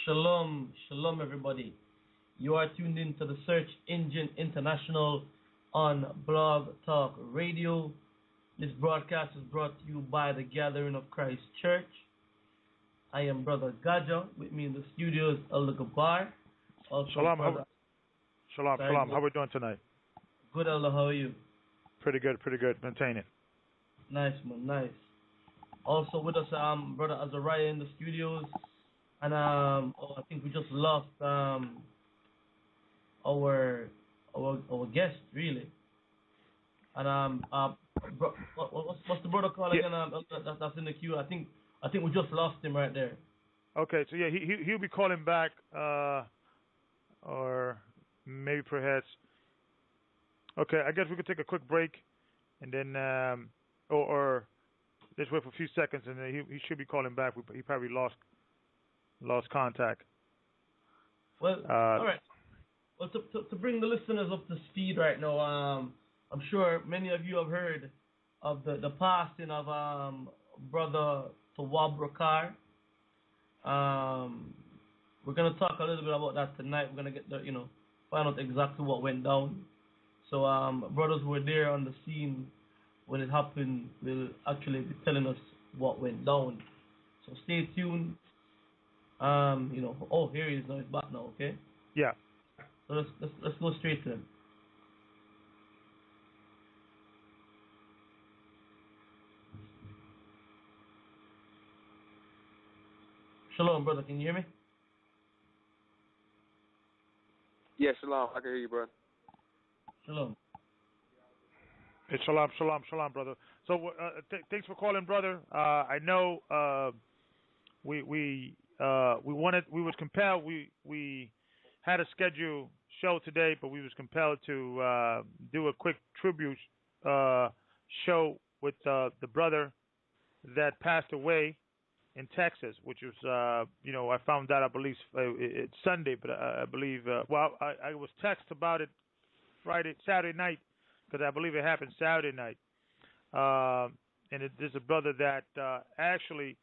Shalom, shalom, everybody. You are tuned in to the Search Engine International on Blog Talk Radio. This broadcast is brought to you by the Gathering of Christ Church. I am Brother Gaja. With me in the studio is Elder Gabar. Shalom. Shalom. How are we doing tonight? Good, Elder. How are you? Pretty good. Maintaining. Nice, man. Nice. Also with us, Brother Azariah in the studios. And I think we just lost our guest, really. And what's the brother called again? That's in the queue. I think we just lost him right there. Okay, so yeah, he'll be calling back, or maybe perhaps. Okay, I guess we could take a quick break, and then or just wait for a few seconds, and then he should be calling back. He probably lost contact. Well, all right. Well, to bring the listeners up to speed right now, I'm sure many of you have heard of the passing of Brother TAWAB RAWCHAA. We're gonna talk a little bit about that tonight. We're gonna get find out exactly what went down. So brothers who were there on the scene when it happened will actually be telling us what went down. So stay tuned. Here he is now. He's back now. Okay. Yeah. So let's go straight to him. Shalom, brother. Can you hear me? Yes, shalom. I can hear you, brother. Shalom. Hey, shalom, brother. So thanks for calling, brother. I know we was compelled. We had a scheduled show today, but we was compelled to do a quick tribute show with the brother that passed away in Texas, which was I found out, I believe it's Sunday, but I believe I was texted about it Saturday night, because I believe it happened Saturday night. And there's a brother that actually.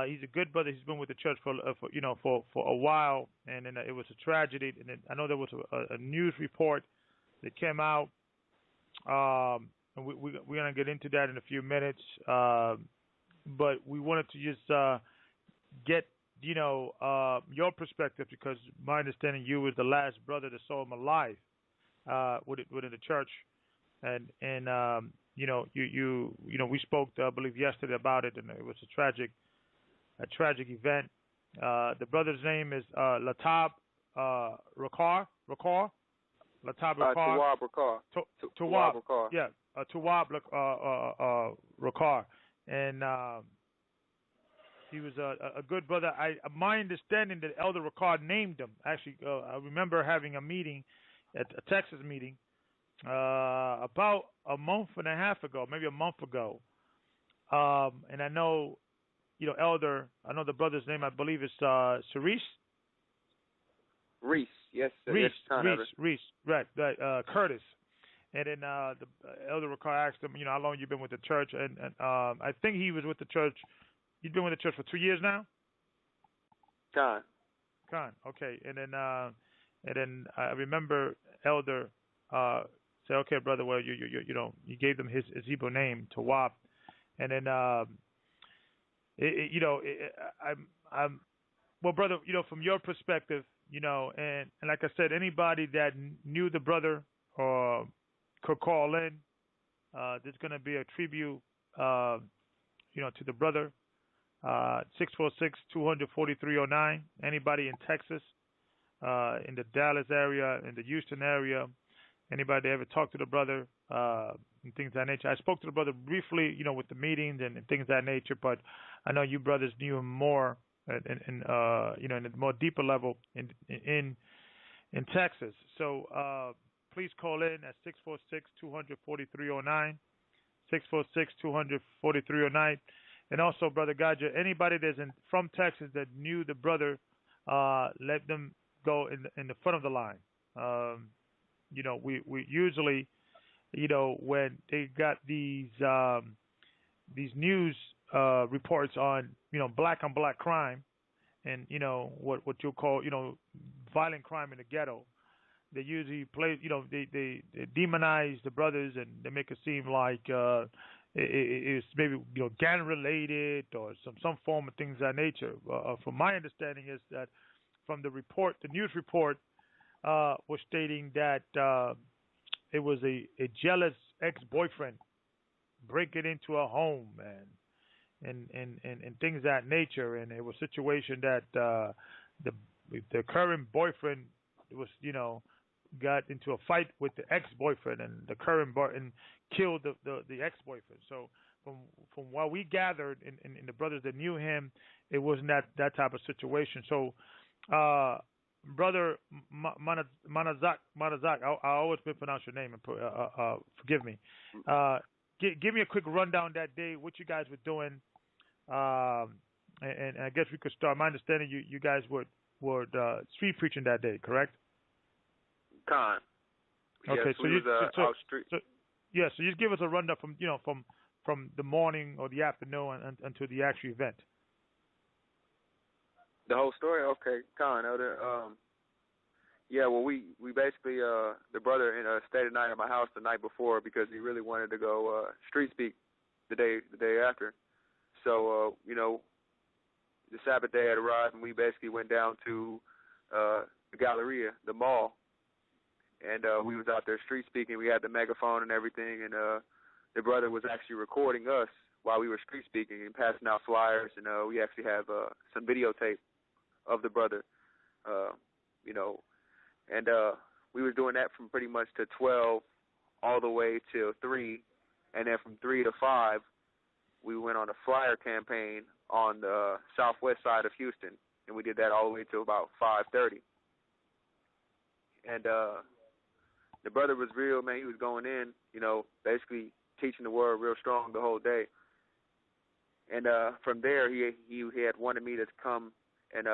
He's a good brother. He's been with the church for a while, and then it was a tragedy. And then I know there was a news report that came out, and we're gonna get into that in a few minutes. But we wanted to just get your perspective, because my understanding you was the last brother that saw him alive within the church, and we spoke I believe yesterday about it, and it was a tragic event. The brother's name is TAWAB RAWCHAA. TAWAB RAWCHAA. TAWAB RAWCHAA. Yeah, TAWAB RAWCHAA. And he was a good brother. My understanding that Elder RAWCHAA named him. Actually, I remember having a meeting, a Texas meeting, about a month and a half ago, maybe a month ago. And I know, Elder, I know the brother's name, I believe is Cerise. Reese, yes, sir. Reese, right, Curtis. And then the Elder RAWCHAA asked him, how long you been with the church, and I think he was with the church. You've been with the church for 2 years now. Con, okay. And then I remember Elder say, okay, brother, well you gave them his Hebrew name, TAWAB, and then well, brother, from your perspective, and like I said, anybody that knew the brother could call in. There's going to be a tribute, to the brother. 646-200-4309. Anybody in Texas, in the Dallas area, in the Houston area, anybody that ever talked to the brother, and things of that nature. I spoke to the brother briefly, with the meetings and things of that nature, but I know you brothers knew him more, in a more deeper level in Texas. So please call in at 646-200-4309, 646-200-4309. And also, Brother Gaja, anybody that's from Texas that knew the brother, let them go in the front of the line. We usually, when they got these news reports on, black on black crime, and what you'll call violent crime in the ghetto. They usually play, they demonize the brothers and they make it seem like it's maybe gang related or some form of things of that nature. From my understanding is that from the report, the news report was stating that it was a jealous ex-boyfriend breaking into a home and things of that nature, and it was a situation that the current boyfriend was got into a fight with the ex-boyfriend, and the current and killed the ex-boyfriend. So from what we gathered in the brothers that knew him, it wasn't that type of situation. So brother Manazak, I always mispronounce your name, and forgive me. Give me a quick rundown that day, what you guys were doing, and I guess we could start. My understanding, you guys were street preaching that day, correct? Con. Okay, yes, so so just give us a rundown from the morning or the afternoon until the actual event. The whole story? Okay, Con, Elder. Yeah, well, we basically, the brother stayed the night at my house the night before because he really wanted to go street speak the day after. So, the Sabbath day had arrived, and we basically went down to the Galleria, the mall, and we was out there street speaking. We had the megaphone and everything, and the brother was actually recording us while we were street speaking and passing out flyers, and we actually have some videotape of the brother, and we were doing that from pretty much to 12 all the way till 3, and then from 3 to 5, we went on a flyer campaign on the southwest side of Houston, and we did that all the way till about 5:30. And the brother was real, man. He was going in, basically teaching the word real strong the whole day. And from there, he had wanted me to come, and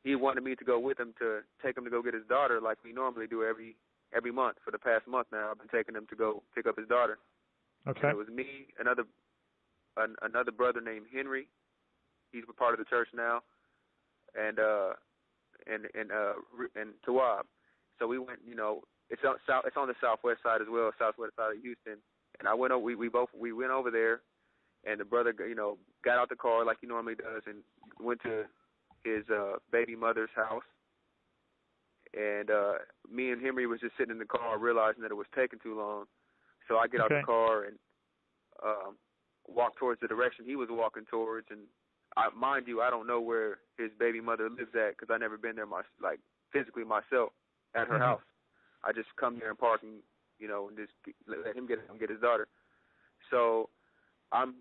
he wanted me to go with him to take him to go get his daughter, like we normally do every month. For the past month now, I've been taking him to go pick up his daughter. Okay. And it was me, another brother named Henry. He's a part of the church now, and TAWAB. So we went, it's on the southwest side as well, southwest side of Houston. And I went over. We went over there, and the brother, got out the car like he normally does, and went to his baby mother's house. And me and Henry was just sitting in the car, realizing that it was taking too long. So I get out the car and walk towards the direction he was walking towards. And mind you, I don't know where his baby mother lives at because I never been there physically myself at her house. I just come there and park and and just let him get his daughter. So I'm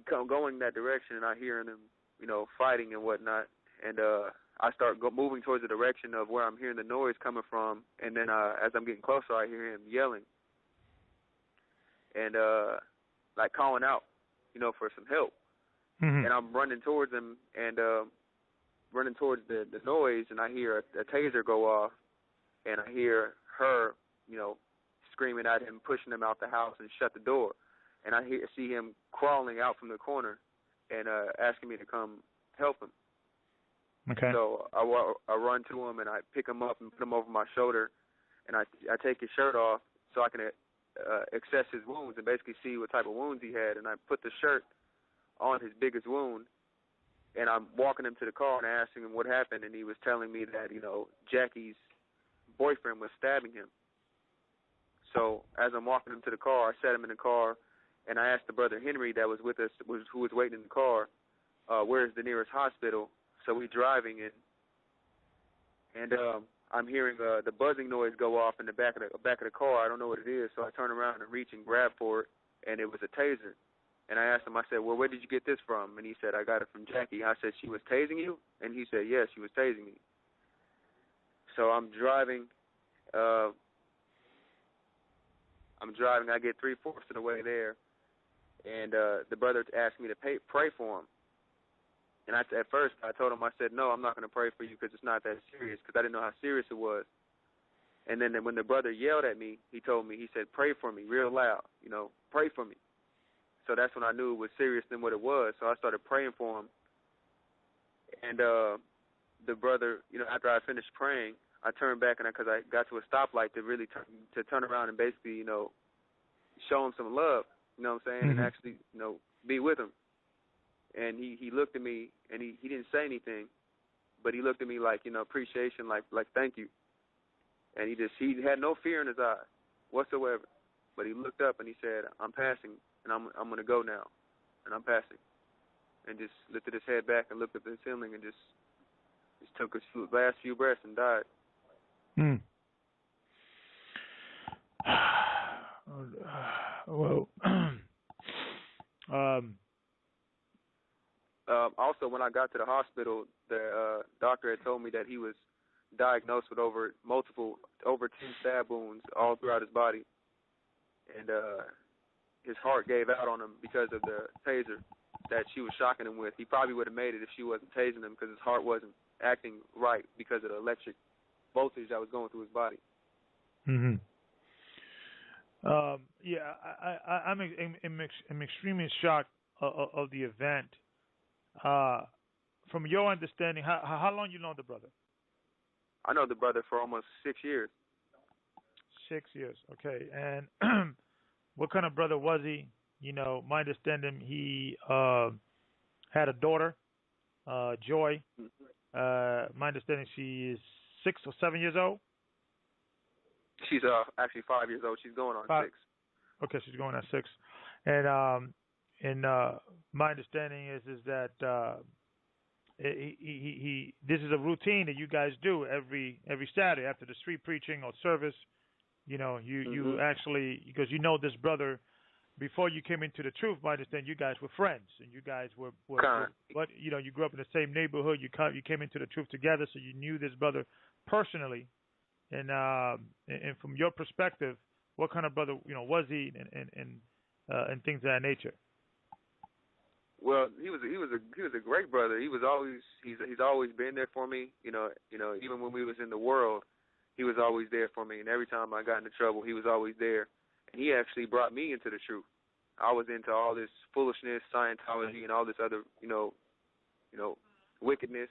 going that direction, and I hear them, fighting and whatnot. And I start moving towards the direction of where I'm hearing the noise coming from. And then as I'm getting closer, I hear him yelling and calling out, for some help. Mm-hmm. And I'm running towards him and running towards the noise, and I hear a taser go off, and I hear her, screaming at him, pushing him out the house and shut the door. And I see him crawling out from the corner and asking me to come help him. Okay. So I run to him, and I pick him up and put him over my shoulder, and I take his shirt off so I can access his wounds and basically see what type of wounds he had. And I put the shirt on his biggest wound, and I'm walking him to the car and asking him what happened, and he was telling me that, Jackie's boyfriend was stabbing him. So as I'm walking him to the car, I sat him in the car, and I asked the brother Henry that was with us, who was waiting in the car, where's the nearest hospital? So we driving in, and I'm hearing the buzzing noise go off in the back of the car. I don't know what it is, so I turn around and reach and grab for it, and it was a taser. And I asked him, I said, well, where did you get this from? And he said, I got it from Jackie. I said, she was tasing you? And he said, yes, she was tasing me. So I'm driving. I get 3/4 of the way there, and the brother asked me to pray for him. And at first I told him, I said, no, I'm not going to pray for you because it's not that serious, because I didn't know how serious it was. And then when the brother yelled at me, he told me, he said, pray for me real loud, pray for me. So that's when I knew it was serious than what it was. So I started praying for him. And the brother, after I finished praying, I turned back and because I got to a stoplight to really turn around and basically, show him some love, you know what I'm saying, and actually, be with him. And he looked at me and he didn't say anything, but he looked at me like, appreciation, like thank you. And he had no fear in his eyes whatsoever. But he looked up and he said, I'm passing and I'm gonna go now. And I'm passing. And just lifted his head back and looked at the ceiling and just took his last few breaths and died. Well, also, when I got to the hospital, the doctor had told me that he was diagnosed with over 10 stab wounds all throughout his body. And his heart gave out on him because of the taser that she was shocking him with. He probably would have made it if she wasn't tasing him because his heart wasn't acting right because of the electric voltage that was going through his body. I'm extremely shocked of the event. From your understanding, how long you know the brother? I know the brother for almost 6 years. 6 years, okay. And what kind of brother was he? My understanding, he had a daughter, Joy. My understanding, she is 6 or 7 years old. She's actually 5 years old. She's going on 6. Okay, she's going on 6. And my understanding is that this is a routine that you guys do every Saturday after the street preaching or service. You actually, because this brother before you came into the truth. My understanding, you guys were friends and you guys were but you grew up in the same neighborhood. You came into the truth together, so you knew this brother personally. And from your perspective, what kind of brother was he, and things of that nature? Well, he was a great brother. He's always been there for me. Even when we was in the world, he was always there for me. And every time I got into trouble, he was always there. And he actually brought me into the truth. I was into all this foolishness, Scientology, and all this other wickedness.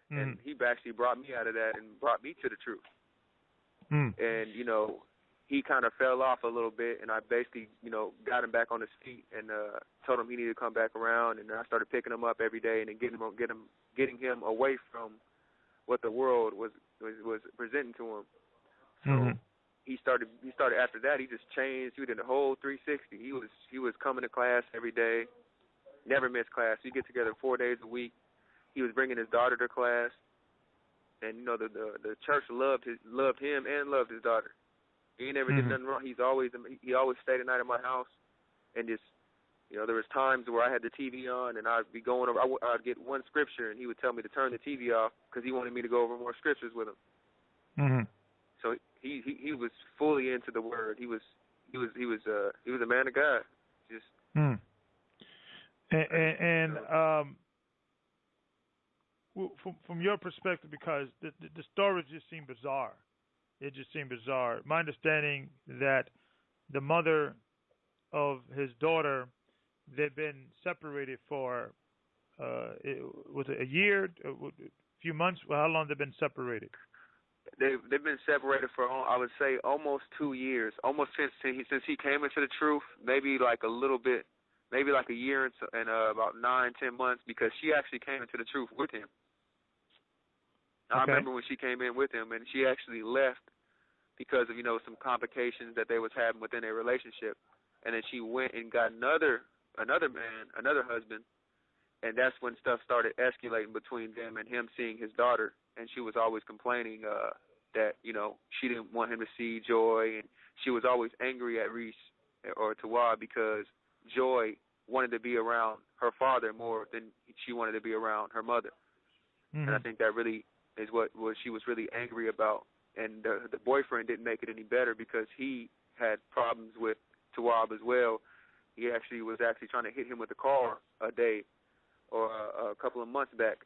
And he actually brought me out of that and brought me to the truth. And he kind of fell off a little bit, and I basically, got him back on his feet and told him he needed to come back around. And I started picking him up every day and then getting him away from what the world was presenting to him. So he started after that. He just changed. He did the whole 360. He was coming to class every day, never missed class. We get together 4 days a week. He was bringing his daughter to class, and the church loved him and loved his daughter. He never did nothing wrong. He always stayed the night at my house, and just there was times where I had the TV on and I'd be going over. I'd get one scripture and he would tell me to turn the TV off because he wanted me to go over more scriptures with him. So he was fully into the word. He was a man of God. Just from your perspective, because the stories just seem bizarre. It just seemed bizarre. My understanding that the mother of his daughter, they've been separated for was it a year, a few months? Well, how long they've been separated? They've been separated for, I would say, almost 2 years. Almost since he came into the truth. Maybe like a little bit, maybe like a year and about 9-10 months, because she actually came into the truth with him. Okay. I remember when she came in with him, and she actually left because of some complications that they was having within their relationship, and then she went and got another husband, and that's when stuff started escalating between them and him seeing his daughter, and she was always complaining that she didn't want him to see Joy, and she was always angry at Reese or TAWAB because Joy wanted to be around her father more than she wanted to be around her mother, and I think that really is what she was really angry about. And the boyfriend didn't make it any better because he had problems with TAWAB as well. He was actually trying to hit him with a car a day or a couple of months back,